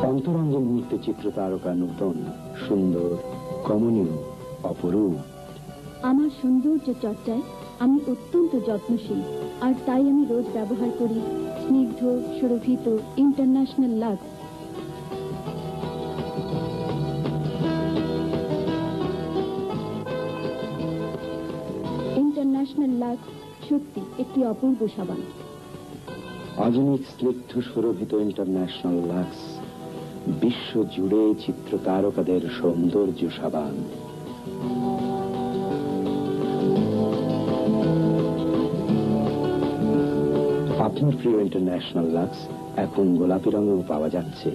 অন্তরঙ্গের মুহূর্তে চিত্র তারকা নূতন, সুন্দর, কমনীয়, অপরূপ। আমার সৌন্দর্য চর্চায় আমি অত্যন্ত যত্নশীল, আর তাই আমি রোজ ব্যবহার করি স্নিগ্ধ সুরভিত ইন্টারন্যাশনাল লাক্স। ইন্টারন্যাশনাল লাক্স সত্যি একটি অপূর্ব সাবান। আধুনিক স্নিগ্ধ সুরভিত ইন্টারন্যাশনাল লাক্স বিশ্ব জুড়ে চিত্র তারকাদের সৌন্দর্য সাবান। আপনার প্রিয় ইন্টারন্যাশনাল লাক্স এখন গোলাপি রঙেও পাওয়া যাচ্ছে।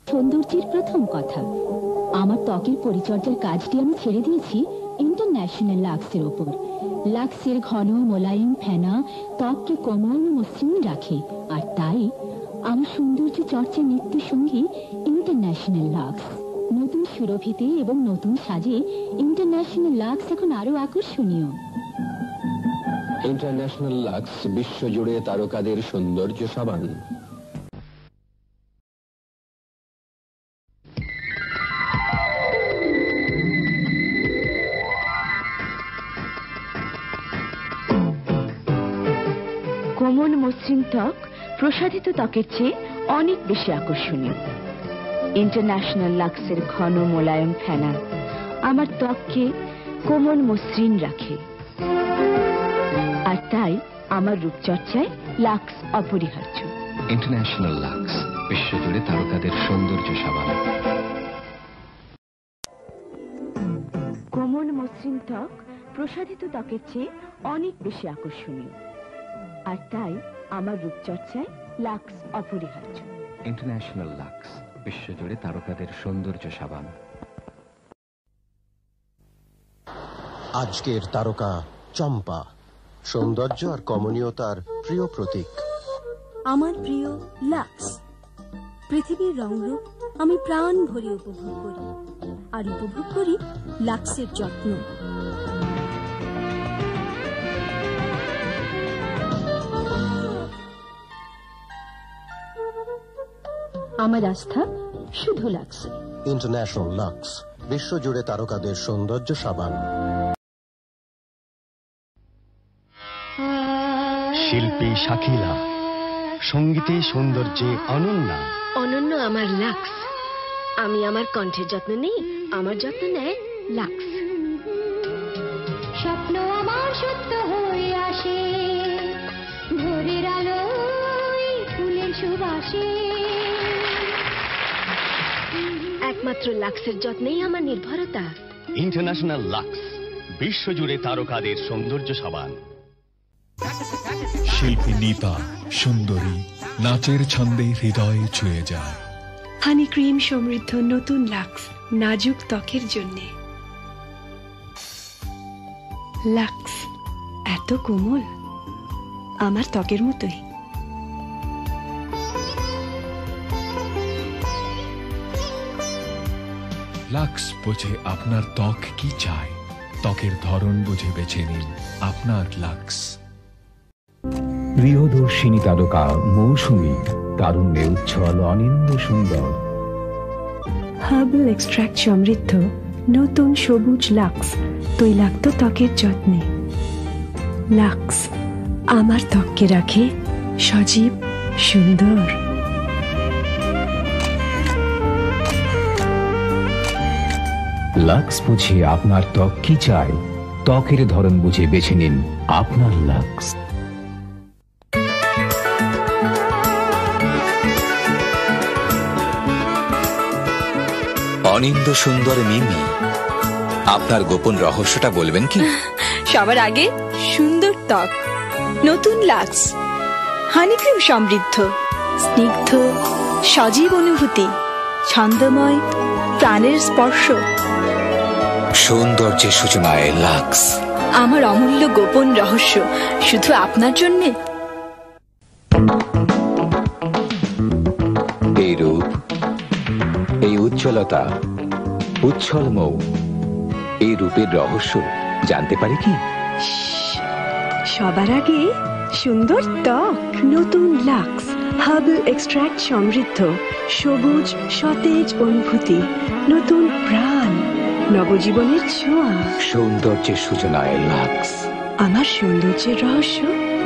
সৌন্দর্যের প্রথম কথা, আমার ত্বকের পরিচর্যার কাজটি আমি ছেড়ে দিয়েছি ইন্টারন্যাশনাল লাক্সের ওপর। লাক্সের ঘন মোলায়েম ফেনা ত্বককে কোমল মসৃণ রাখে, আর তাই আমার সৌন্দর্য চর্চা নিত্য সঙ্গী ইন্টারন্যাশনাল লাক্স। নতুন সুরভিতে এবং নতুন সাজে ইন্টারন্যাশনাল লাক্স এখন আরো আকর্ষণীয়। ইন্টারন্যাশনাল লাক্স বিশ্বজুড়ে তারকাদের সৌন্দর্য সাবান। কোমল মসৃণ ত্বক প্রসারিত ত্বকের চেয়ে অনেক বেশি আকর্ষণীয়। ইন্টারন্যাশনাল লাক্সের ঘন মোলায়েম ফেনা আমার ত্বককে কোমল মসৃণ রাখে, আর তাই আমার রূপচর্চায় লাক্স অপরিহার্য। ইন্টারন্যাশনাল লাক্স বিশ্বজুড়ে তারকাদের সৌন্দর্য সাবান। কোমল মসৃণ ত্বক প্রসারিত ত্বকের চেয়ে অনেক বেশি আকর্ষণীয়, আর তাই আমার রূপচর্চায় লাক্স অপরিহার্য। ইন্টারন্যাশনাল লাক্স বিশ্বজুড়ে তারকাদের সৌন্দর্য সাবান। আজকের তারকা চম্পা, সৌন্দর্য আর কমনীয়তার প্রিয় প্রতীক। আমার প্রিয় লাক্স। পৃথিবীর রংরূপ আমি প্রাণ ভরে উপভোগ করি, আর উপভোগ করি লাক্সের যত্ন। আমার আস্থা শুধু লাক্সে। ইন্টারন্যাশনাল লাক্স বিশ্বজুড়ে তারকাদের সৌন্দর্য সাবান। শিল্পী শাকিলা, সঙ্গীতে সৌন্দর্যে অনন্যা। অনন্য আমার লাক্স। আমি আমার কণ্ঠের যত্ন নেই, আমার যত্ন নেয় লাক্স। স্বপ্ন আমার সত্য হয়ে আসে, ভোরের আলোয় ফুলের সুবাসে। একমাত্র লাক্সের যত্নেই আমার নির্ভরতা। ইন্টারন্যাশনাল লাক্স বিশ্বজুড়ে তারকাদের সৌন্দর্য সাবান। শিল্পী নীতা, সুন্দরী, নাচের ছন্দে হৃদয়ে ছুঁয়ে যায়। হানি ক্রিম সমৃদ্ধ নতুন লাক্স নাজুক ত্বকের জন্য। লাক্স এত কোমল, আমার ত্বকের মতোই। লাক্স বোঝে আপনার ত্বক কি চায়, ত্বকের ধরন বুঝে বেছে নিন আপনার লাক্স। প্রিয়দর্শিনী তারকা মৌসুমী, তারুণ্যে উচ্ছল অনিন্দ সুন্দর। হার্বাল এক্সট্রাক্ট সমৃদ্ধ নতুন সবুজ লাক্স তৈলাক্ত ত্বকের যত্নে। লাক্স আমার ত্বককে রাখে সজীব সুন্দর। লাক্স বুঝে আপনার ত্বক কি চায়, ত্বকের ধরন বুঝে বেছে নিন আপনার লাক্স। অনিন্দ সুন্দর মিমি, আপনার গোপন রহস্যটা বলবেন কি? সবার আগে সুন্দর ত্বক, নতুন লাক্স হানি ক্রিম সমৃদ্ধ, স্নিগ্ধ সজীব অনুভূতি, ছন্দময় প্রাণের স্পর্শ। সৌন্দর্যের সূচনায় লাক্স। আমার অমূল্য গোপন রহস্য শুধু আপনার জন্য। এই রূপ, এই উজ্জ্বলতা, উচ্ছল মৌ, এই রূপের রহস্য জানতে পারি কি? সবার আগে সুন্দর ত্বক, নতুন লাক্স হার্বাল এক্সট্র্যাক্ট সমৃদ্ধ সবুজ সতেজ অনুভূতি, নতুন প্রাণ, নবজীবনের ছোঁয়া। সৌন্দর্যের সূচনায় লাক্স। আমার সৌন্দর্যের রহস্য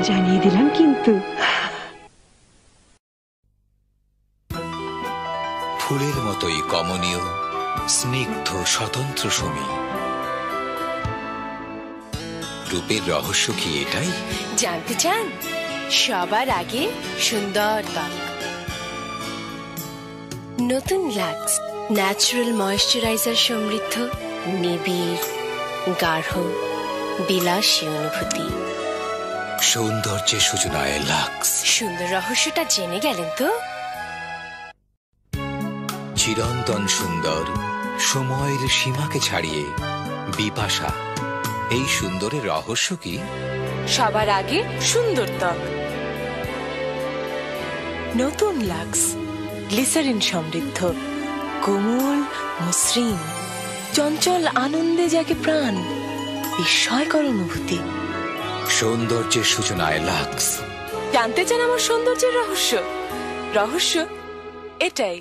জানিয়ে দিলাম কিন্তু। ফুলের মতোই কমনীয়, স্নিগ্ধ স্বতন্ত্র সমী। রূপের রহস্য কি এটাই? জানতে চান? সবার আগে সুন্দর ত্বক। নতুন লাক্স ন্যাচারাল ময়েশ্চারাইজার সমৃদ্ধ, নিবিড়, গাঢ়, বিলাসী অনুভূতি। সৌন্দর্যের সূচনায় লাক্স। সুন্দর রহস্যটা জেনে গেলেন তো? চিরন্তন সুন্দর, সময়ের সীমাকে ছাড়িয়ে বিপাশা। এই সুন্দরের রহস্য কি? সবার আগে সুন্দর ত্বক। নতুন লাক্স গ্লিসারিন সমৃদ্ধ, কোমল, মসৃণ, চঞ্চল আনন্দে জাগে প্রাণ, বিস্ময়কর অনুভূতি। সৌন্দর্যের সূচনায় লাক্স। জানতে চান আমার সৌন্দর্যের রহস্য? রহস্য এটাই।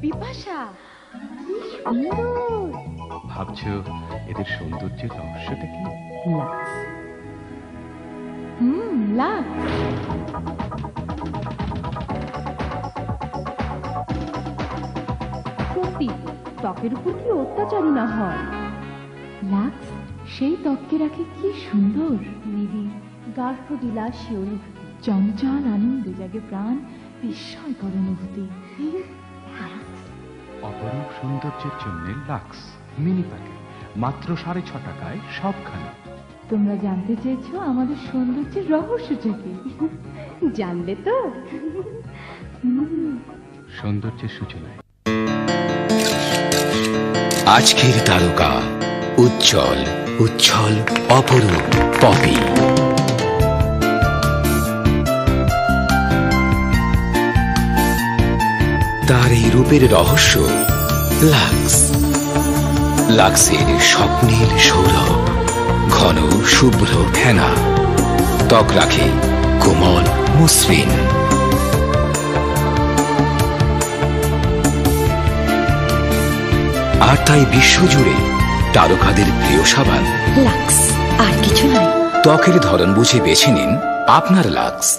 বিপাশা, কি সুন্দর। ভাবছো এদের সৌন্দর্যের রহস্যটা কি? লাক্স। লাক্স। সত্যি ত্বকের উপর কি অত্যাচারী না হয়। লাক্স সেই ত্বককে রাখে কি সুন্দর, নিবিড়, গাঢ়, বিলাসী অনুভূতি, চঞ্চল আনন্দে জাগে প্রাণ, বিস্ময়কর অনুভূতি। অপরূপ সৌন্দর্যের জন্য লাক্স মিনি প্যাকেট, মাত্র 6.5 টাকায় সবখানে। তোমরা জানতে চেয়েছো আমাদের সৌন্দর্যের রহস্যটা কি? জানলে তো? সৌন্দর্যের সূচনায় আজকের তারকা উজ্জ্বল, উচ্ছল, অপরূপ পপি। তার এই রূপের রহস্য লাক্স। লাক্সের স্বপ্নের সৌরভ, ঘন শুভ্র ফেনা, ত্বক রাখে কোমল, মসৃণ। আর তাই বিশ্বজুড়ে তারকাদের প্রিয় সাবান লাক্স, আর কিছু নয়। ত্বকের ধরন বুঝে বেছে নিন আপনার লাক্স।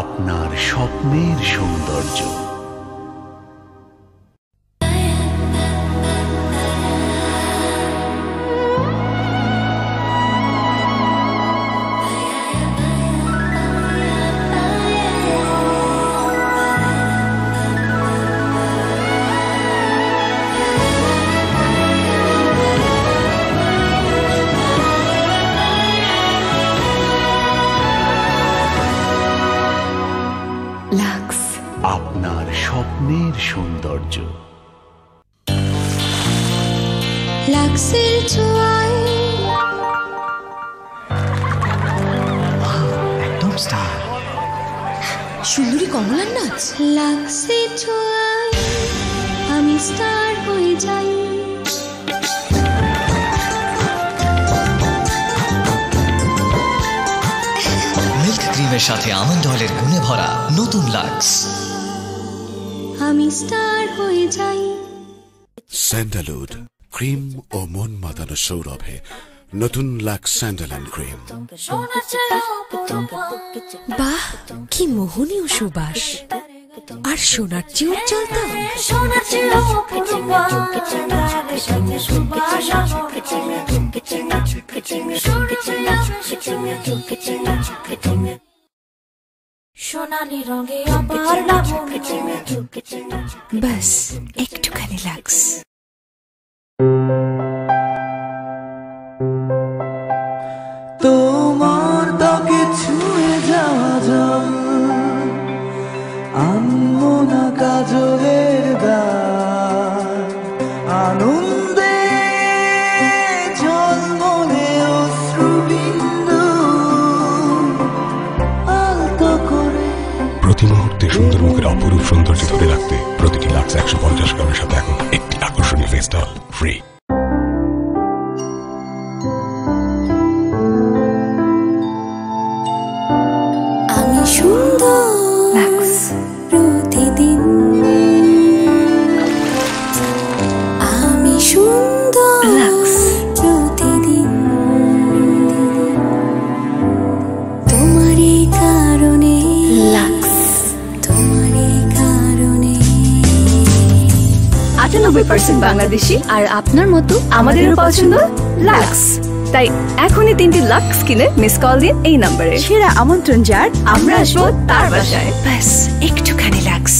আপনার স্বপ্নের সৌন্দর্য। লাক্স, আপনার স্বপ্নের সৌন্দর্য। লাক্সের ছোঁয়ায় একদম স্টার। সুন্দরী কমলার নাচ। লাক্সের ছোঁয়ায় আমি স্টার হয়ে যাই। মিল্ক ক্রিমের সাথে আমন্ড অয়েলের গুণে ভরা নতুন লাক্স। আমি স্টার হয়ে যাই। স্যান্ডালউড ক্রিম ও মন মাতানো সৌরভে নতুন লাক্স স্যান্ডাল অ্যান্ড ক্রিম। বাহ, কি মোহনীয় সুবাস। আর সোনার চেয়ে উজ্জ্বল তো। সোনালি রঙে আবার লাবণ্য। বাস একটুখানি লাক্স। সুন্দর মুখের অপরূপ সৌন্দর্য ধরে রাখতে প্রতিটি লাক্স 150 গ্রামের সাথে এখন একটি আকর্ষণীয় ফেস্টাল ফ্রি। আমি সুন্দর লাক্স প্রতিদিন, আমি সুন্দর লাক্স প্রতিদিন, তোমারই কারণে লাক্স, তোমারই কারণে। 98% বাংলাদেশি আর আপনার মতো আমাদেরও পছন্দ লাক্স। তাই এখনই 3টি লাক্স কিনে মিস কল দিন এই নম্বরে। সেরা আমন্ত্রণ যার, আমরা আসবো তার বাসায়। ব্যাস একটুখানি লাক্স।